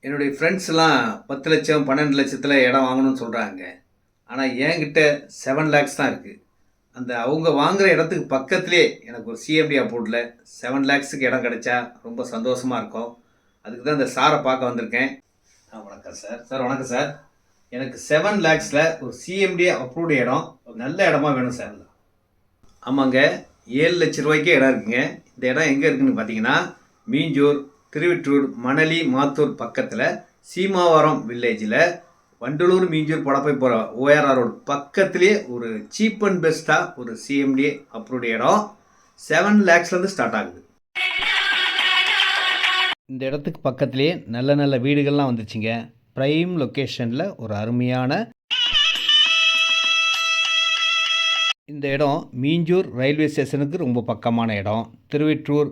என்னுடைய ஃப்ரெண்ட்ஸ்லாம் 10 லட்சம் 12 லட்சத்தில் இடம் வாங்கணும்னு சொல்கிறாங்க. ஆனால் என்கிட்ட 7 லேக்ஸ் தான் இருக்குது. அந்த அவங்க வாங்குகிற இடத்துக்கு பக்கத்துலேயே எனக்கு ஒரு சிஎம்டி அப்ரூவ்டில் 7 லேக்ஸுக்கு இடம் கிடைச்சா ரொம்ப சந்தோஷமாக இருக்கும். அதுக்கு தான் இந்த சாரை பார்க்க வந்திருக்கேன். வணக்கம் சார். சார் வணக்கம் சார். எனக்கு 7 லேக்ஸில் ஒரு சிஎம்டி அப்ரூவ்டு இடம் நல்ல இடமா வேணும் சார். ஆமாங்க, 7 லட்ச ரூபாய்க்கே இடம் இருக்குங்க. இந்த இடம் எங்கே இருக்குதுன்னு பார்த்தீங்கன்னா மீஞ்சூர், திருவிற்றூர், மணலி, மாத்தூர் பக்கத்தில் சீமாவரம் வில்லேஜில் வண்டலூர் மீஞ்சூர் படப்பை போகிற ஓஆர்ஆர் ரோடு பக்கத்துலேயே ஒரு சீப் அண்ட் பெஸ்ட்டாக ஒரு சிஎம்டி அப்ரூவ்டு இடம் 7 லேக்ஸ்லேருந்து ஸ்டார்ட் ஆகுது. இந்த இடத்துக்கு பக்கத்துலேயே நல்ல நல்ல வீடுகள்லாம் வந்துச்சுங்க. ப்ரைம் லொக்கேஷனில் ஒரு அருமையான இந்த இடம் மீஞ்சூர் ரயில்வே ஸ்டேஷனுக்கு ரொம்ப பக்கமான இடம். திருவிற்றூர்,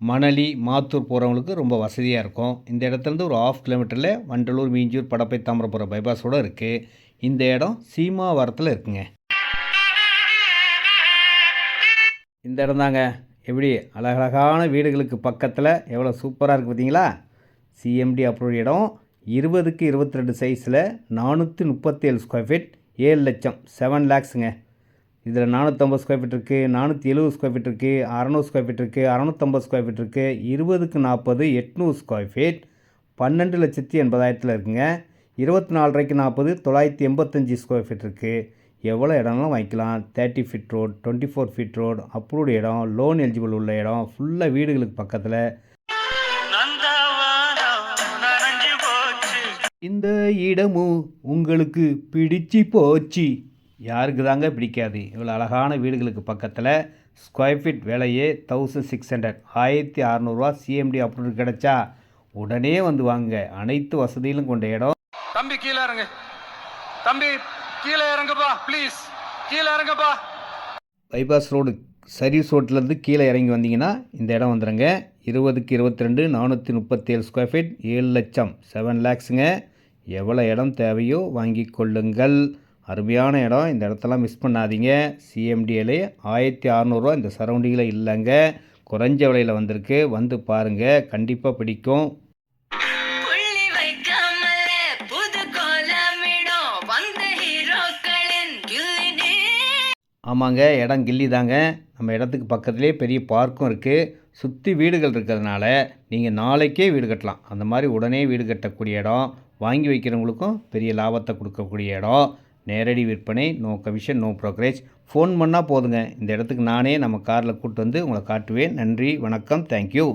மணலி, மாத்தூர் போகிறவங்களுக்கு ரொம்ப வசதியாக இருக்கும். இந்த இடத்துலேருந்து ஒரு 1/2 கிலோமீட்டரில் வண்டலூர், மீஞ்சூர், படப்பை, தாமிரபுரம் பைபாஸோடு இருக்குது. இந்த இடம் சீமாவரத்தில் இருக்குங்க. இந்த இடம் தாங்க. எப்படி அழகழகான வீடுகளுக்கு பக்கத்தில் எவ்வளோ சூப்பராக இருக்குது பார்த்தீங்களா? சிஎம்டி அப்ரூவ் இடம் 20க்கு 22 சைஸில் 437 ஸ்கொயர் ஃபீட், 7 லட்சம், 7 லேக்ஸுங்க. இதில் 450 ஸ்கொயர் ஃபீட் இருக்குது, 470 ஸ்கொயர் ஃபீட் இருக்குது, 600 ஸ்கொயர் ஃபீட் இருக்குது, 650 ஸ்கொயர் ஃபீட் இருக்குது, 20க்கு 40 800 ஸ்கொயர் ஃபீட் 12,80,000 இருக்குங்க. 24க்கு 40 985 ஸ்கொயர் ஃபீட் இருக்குது. எவ்வளோ இடம்லாம் வாங்கிக்கலாம். 30 feet road, 24 feet road, approved இடம், லோன் எலிஜிபிள் உள்ள இடம், ஃபுல்லாக வீடுகளுக்கு பக்கத்தில். இந்த இடமும் உங்களுக்கு பிடிச்சி போச்சு. யாருக்கு தாங்க பிடிக்காது? இவ்வளோ அழகான வீடுகளுக்கு பக்கத்தில் ஸ்கொயர் ஃபீட் விலையே 1600, 1600 சிஎம்டி அப்ரூவ் கிடைச்சா உடனே வந்து வாங்க. அனைத்து வசதியிலும் கொண்ட இடம். தம்பி கீழே இறங்கு, தம்பி கீழே இறங்குப்பா, ப்ளீஸ் கீழே இறங்குப்பா. பைபாஸ் ரோடு சர்வீஸ் ரோட்லேருந்து கீழே இறங்கி வந்தீங்கன்னா இந்த இடம் வந்துடுங்க. 20க்கு 22 437 ஸ்கொயர் ஃபீட், 7 லட்சம், 7 லேக்ஸுங்க. எவ்வளோ இடம் தேவையோ வாங்கி கொள்ளுங்கள். அருமையான இடம். இந்த இடத்தெல்லாம் மிஸ் பண்ணாதீங்க. சிஎம்டிஏலே 1600 இந்த சரௌண்டிங்கில் இல்லைங்க. குறைஞ்ச விலையில் வந்திருக்கு. வந்து பாருங்கள், கண்டிப்பாக பிடிக்கும். ஆமாங்க, இடம் கில்லி தாங்க. நம்ம இடத்துக்கு பக்கத்துலேயே பெரிய பார்க்கும் இருக்குது. சுற்றி வீடுகள் இருக்கிறதுனால நீங்கள் நாளைக்கே வீடு கட்டலாம். அந்த மாதிரி உடனே வீடு கட்டக்கூடிய இடம். வாங்கி வைக்கிறவங்களுக்கும் பெரிய லாபத்தை கொடுக்கக்கூடிய இடம். நேரடி விற்பனை, no commission, no brokerage. Phone பண்ணால் போதுங்க. இந்த இடத்துக்கு நானே நம்ம காரில் கூப்பிட்டு வந்து உங்களை காட்டுவேன். நன்றி, வணக்கம், தேங்க்யூ.